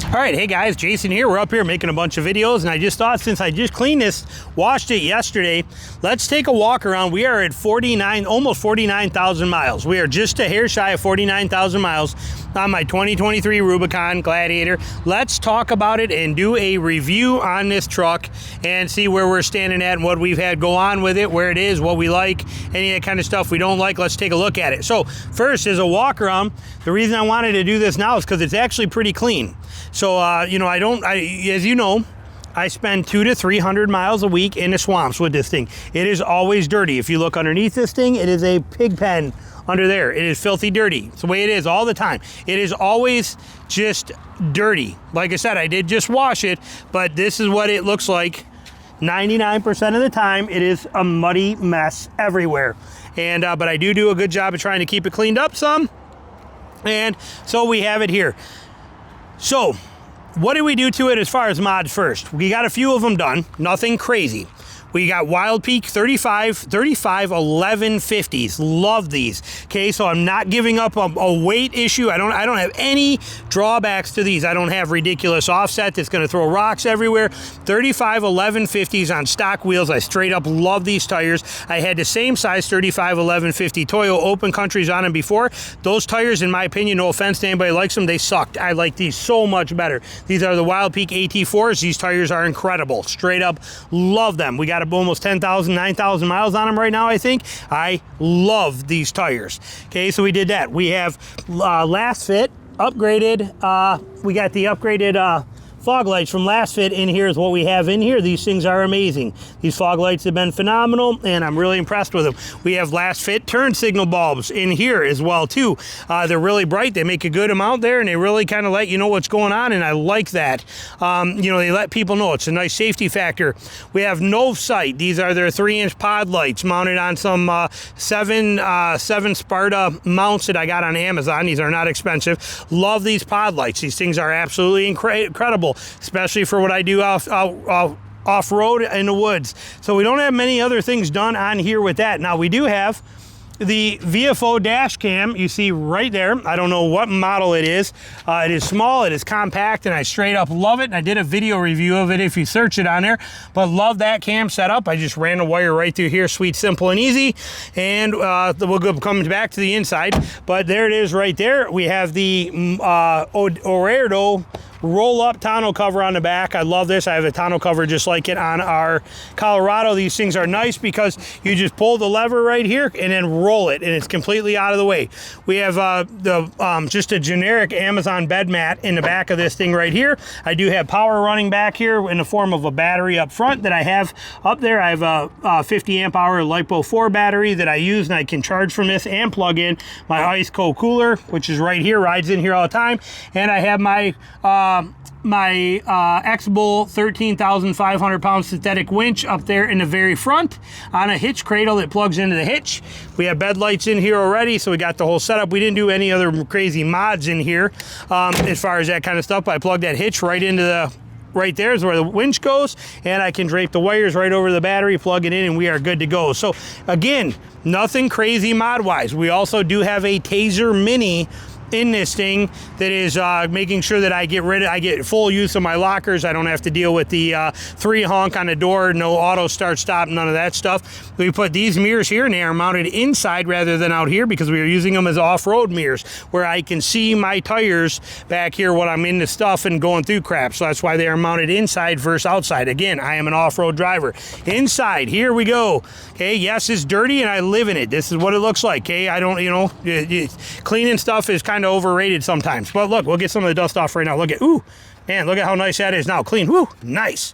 All right, hey guys, Jason here. We're up here making a bunch of videos, and I just thought since I just cleaned this, washed it yesterday, let's take a walk around. We are at almost 49,000 miles. We are just a hair shy of 49,000 miles on my 2023 Rubicon Gladiator. Let's talk about it and do a review on this truck and see where we're standing at and what we've had go on with it, where it is, what we like, any of that kind of stuff we don't like. Let's take a look at it. So first, as a walk around, the reason I wanted to do this now is because it's actually pretty clean. So, you know, as you know, I spend 200 to 300 miles a week in the swamps with this thing. It is always dirty. If you look underneath this thing, it is a pig pen under there. It is filthy dirty. It's the way it is all the time. It is always just dirty. Like I said, I did just wash it, but this is what it looks like. 99% of the time, it is a muddy mess everywhere. And but I do a good job of trying to keep it cleaned up some. And so we have it here. So what did we do to it as far as mods first? We got a few of them done, nothing crazy. We got Wild Peak 35 1150s. Love these. Okay, so I'm not giving up a weight issue. I don't have any drawbacks to these. I don't have ridiculous offset that's going to throw rocks everywhere. 35 1150s on stock wheels. I straight up love these tires. I had the same size 35 1150 Toyo Open Countries on them before. Those tires, in my opinion, no offense to anybody likes them, they sucked. I like these so much better. These are the Wild Peak AT4s. These tires are incredible. Straight up love them. We got almost 10,000, 9,000 miles on them right now, I think. I love these tires. Okay, so we did that. We have Last Fit upgraded. We got the upgraded fog lights from Last Fit in here is what we have in here. These things are amazing. These fog lights have been phenomenal, and I'm really impressed with them. We have Last Fit turn signal bulbs in here as well too. They're really bright. They make a good amount there, and they really kind of let you know what's going on, and I like that. You know, they let people know. It's a nice safety factor. We have No Sight. These are their 3-inch pod lights mounted on some 7 Sparta mounts that I got on Amazon. These are not expensive. Love these pod lights. These things are absolutely incredible, especially for what I do off-road in the woods. So we don't have many other things done on here with that. Now we do have the VFO dash cam you see right there. I don't know what model it is. It is small, it is compact, and I straight up love it. And I did a video review of it if you search it on there, but love that cam setup. I just ran a wire right through here, sweet, simple, and easy. And we'll go coming back to the inside, but there it is right there. We have the Orerdo roll-up tonneau cover on the back. I love this. I have a tonneau cover just like it on our Colorado. These things are nice because you just pull the lever right here and then roll it, and it's completely out of the way. We have just a generic Amazon bed mat in the back of this thing right here. I do have power running back here in the form of a battery up front that I have up there. I have a 50 amp hour LiPo 4 battery that I use, and I can charge from this and plug in my ice cold cooler, which is right here, rides in here all the time. And I have my X-Bull 13,500 pound synthetic winch up there in the very front on a hitch cradle that plugs into the hitch. We have bed lights in here already, so we got the whole setup. We didn't do any other crazy mods in here as far as that kind of stuff, but I plugged that hitch right into the right there is where the winch goes, and I can drape the wires right over the battery, plug it in, and we are good to go. So again, nothing crazy mod wise. We also do have a Taser Mini in this thing that is making sure that I get full use of my lockers. I don't have to deal with the 3 honk on the door, no auto start stop, none of that stuff. We put these mirrors here, and they are mounted inside rather than out here because we are using them as off-road mirrors where I can see my tires back here when I'm in the stuff and going through crap. So that's why they are mounted inside versus outside. Again, I am an off-road driver. Inside, here we go. Okay, yes, it's dirty and I live in it. This is what it looks like. Okay, I don't, you know, cleaning stuff is kind of overrated sometimes. But look, we'll get some of the dust off right now. Look at, ooh, man, look at how nice that is now. Clean, woo, nice.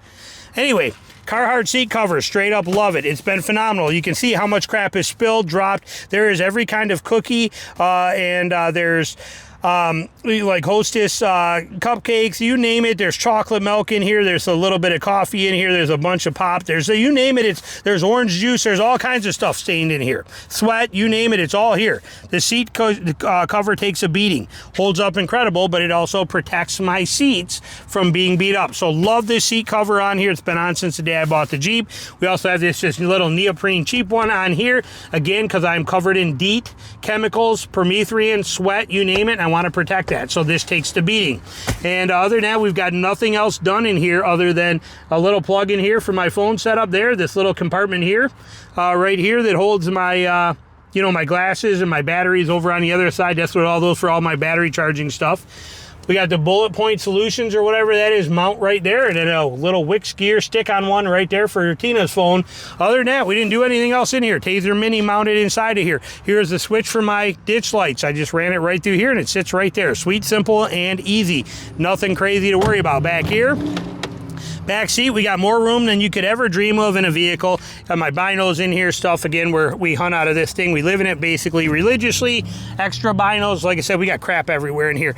Anyway, Carhartt seat covers, straight up love it. It's been phenomenal. You can see how much crap is spilled, dropped. There is every kind of cookie, and there's like Hostess cupcakes, you name it. There's chocolate milk in here. There's a little bit of coffee in here. There's a bunch of pop. There's you name it. There's orange juice. There's all kinds of stuff stained in here. Sweat, you name it. It's all here. The seat cover takes a beating. Holds up incredible, but it also protects my seats from being beat up. So love this seat cover on here. It's been on since the day I bought the Jeep. We also have this just little neoprene cheap one on here. Again, because I'm covered in DEET chemicals, permethrin, sweat, you name it. I want to protect that. So this takes the beating. And other than that, we've got nothing else done in here other than a little plug in here for my phone setup there, this little compartment here, right here that holds my, you know, my glasses and my batteries over on the other side. That's what all those for all my battery charging stuff. We got the bullet point solutions or whatever that is mount right there, and then a little Wix gear stick on one right there for Tina's phone. Other than that, we didn't do anything else in here. Taser Mini mounted inside of here. Here's the switch for my ditch lights. I just ran it right through here and it sits right there. Sweet, simple, and easy. Nothing crazy to worry about. Back here, back seat, we got more room than you could ever dream of in a vehicle. Got my binos in here, stuff again where we hunt out of this thing. We live in it basically religiously. Extra binos, like I said, we got crap everywhere in here.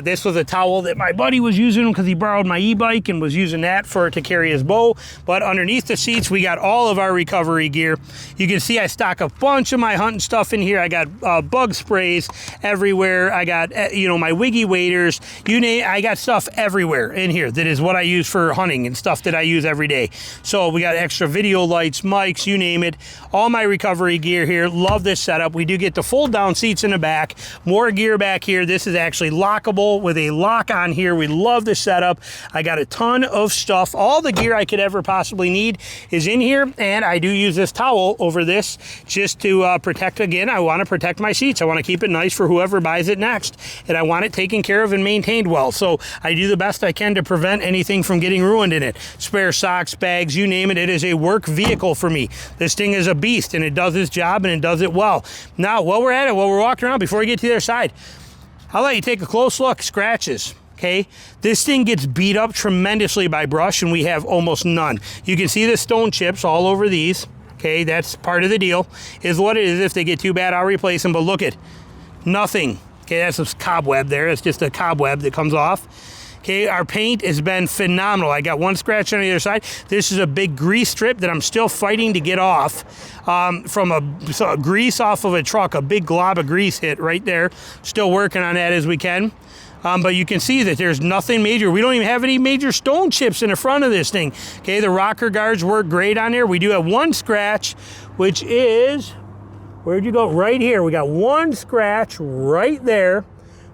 This was a towel that my buddy was using because he borrowed my e-bike and was using that to carry his bow. But underneath the seats, we got all of our recovery gear. You can see I stock a bunch of my hunting stuff in here. I got bug sprays everywhere. I got, you know, my wiggy waders. You name, I got stuff everywhere in here. That is what I use for hunting and stuff that I use every day. So we got extra video lights, mics, you name it. All my recovery gear here. Love this setup. We do get the fold down seats in the back. More gear back here. This is actually lockable with a lock on here. We love this setup. I got a ton of stuff. All the gear I could ever possibly need is in here, and I do use this towel over this just to protect. Again, I want to protect my seats. I want to keep it nice for whoever buys it next, and I want it taken care of and maintained well. So I do the best I can to prevent anything from getting ruined in it. Spare socks, bags, you name it. It is a work vehicle for me. This thing is a beast, and it does its job, and it does it well. Now, while we're at it, while we're walking around, before we get to the other side, I'll let you take a close look. Scratches. Okay, this thing gets beat up tremendously by brush, and we have almost none. You can see the stone chips all over these. Okay, that's part of the deal, is what it is. If they get too bad, I'll replace them, but look at nothing. Okay, that's a cobweb there. It's just a cobweb that comes off. Okay, our paint has been phenomenal. I got one scratch on the other side. This is a big grease strip that I'm still fighting to get off from a grease off of a truck. A big glob of grease hit right there. Still working on that as we can. But you can see that there's nothing major. We don't even have any major stone chips in the front of this thing. Okay, the rocker guards work great on there. We do have one scratch, which is, where'd you go? Right here. We got one scratch right there,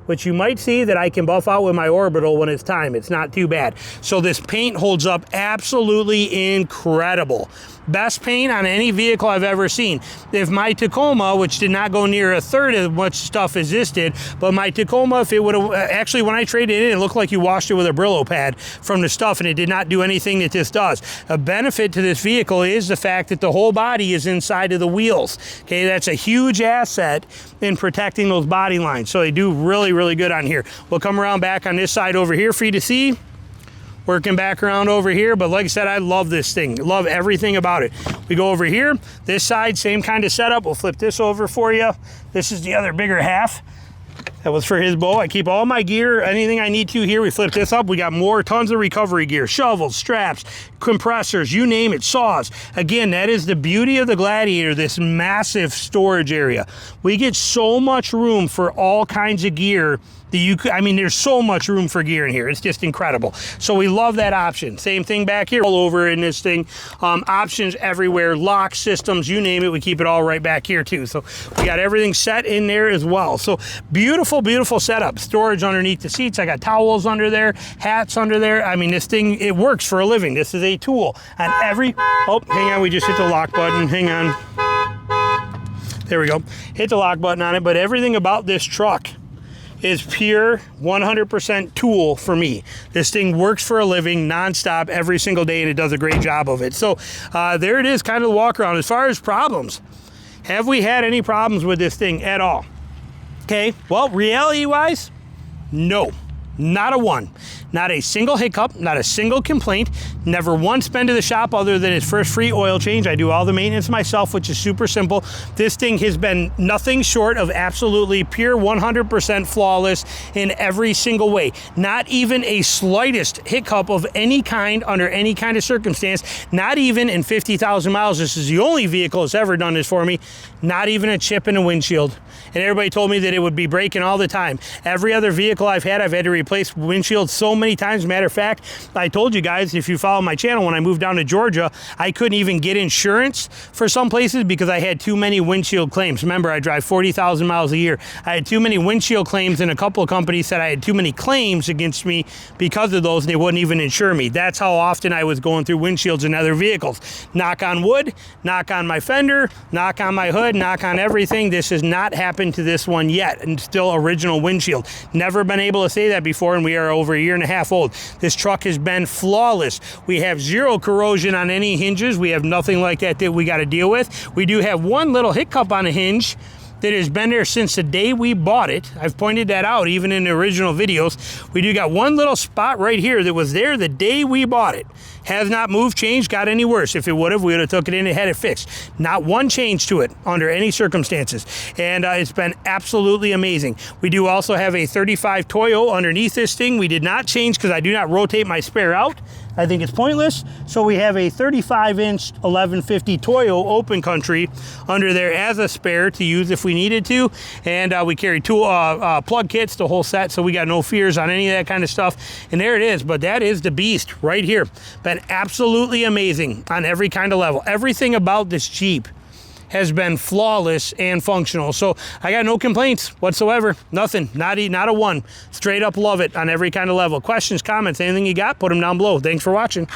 which you might see that I can buff out with my orbital when it's time. It's not too bad. So this paint holds up absolutely incredible. Best paint on any vehicle I've ever seen. If my Tacoma, which did not go near a third of much stuff as this did, but my Tacoma, if it would have, actually when I traded it in, it looked like you washed it with a Brillo pad from the stuff, and it did not do anything that this does. A benefit to this vehicle is the fact that the whole body is inside of the wheels. Okay, that's a huge asset in protecting those body lines. So they do really, really good on here. We'll come around back on this side over here for you to see. Working back around over here, but like I said, I love this thing. Love everything about it. We go over here, this side, same kind of setup. We'll flip this over for you. This is the other bigger half. That was for his bow. I keep all my gear, anything I need to here. We flip this up. We got more, tons of recovery gear, shovels, straps, compressors, you name it, saws. Again, that is the beauty of the Gladiator, this massive storage area. We get so much room for all kinds of gear that you could, I mean, there's so much room for gear in here. It's just incredible. So we love that option. Same thing back here, all over in this thing. Options everywhere, lock systems, you name it. We keep it all right back here too. So we got everything set in there as well. So beautiful, beautiful setup. Storage underneath the seats. I got towels under there, hats under there. I mean, this thing, it works for a living. This is a tool. And oh, hang on, we just hit the lock button. Hang on. There we go. Hit the lock button on it. But everything about this truck is pure 100% tool for me. This thing works for a living nonstop every single day, and it does a great job of it. So there it is, kind of the walk around. As far as problems, have we had any problems with this thing at all? Okay, well, reality wise, no, not a one. Not a single hiccup, not a single complaint. Never once been to the shop other than its first free oil change. I do all the maintenance myself, which is super simple. This thing has been nothing short of absolutely pure 100% flawless in every single way. Not even a slightest hiccup of any kind under any kind of circumstance. Not even in 50,000 miles. This is the only vehicle that's ever done this for me. Not even a chip in the windshield. And everybody told me that it would be breaking all the time. Every other vehicle I've had to replaced windshields so many times. Matter of fact, I told you guys, if you follow my channel, when I moved down to Georgia, I couldn't even get insurance for some places because I had too many windshield claims. Remember, I drive 40,000 miles a year. I had too many windshield claims, and a couple of companies said I had too many claims against me because of those, and they wouldn't even insure me. That's how often I was going through windshields in other vehicles. Knock on wood, knock on my fender, knock on my hood, knock on everything. This has not happened to this one yet, and still original windshield. Never been able to say that before, and we are over a year and a half old. This truck has been flawless. We have zero corrosion on any hinges. We have nothing like that that we got to deal with. We do have one little hiccup on a hinge that has been there since the day we bought it. I've pointed that out even in the original videos. We do got one little spot right here that was there the day we bought it. Has not moved, changed, got any worse. If it would have, we would have took it in and had it fixed. Not one change to it under any circumstances. And it's been absolutely amazing. We do also have a 35 Toyo underneath this thing. We did not change because I do not rotate my spare out. I think it's pointless. So we have a 35-inch 1150 Toyo open country under there as a spare to use if we needed to. And we carry two plug kits, the whole set, so we got no fears on any of that kind of stuff. And there it is. But that is the beast right here. Been absolutely amazing on every kind of level. Everything about this Jeep has been flawless and functional. So I got no complaints whatsoever. Nothing, not a one. Straight up love it on every kind of level. Questions, comments, anything you got, put them down below. Thanks for watching.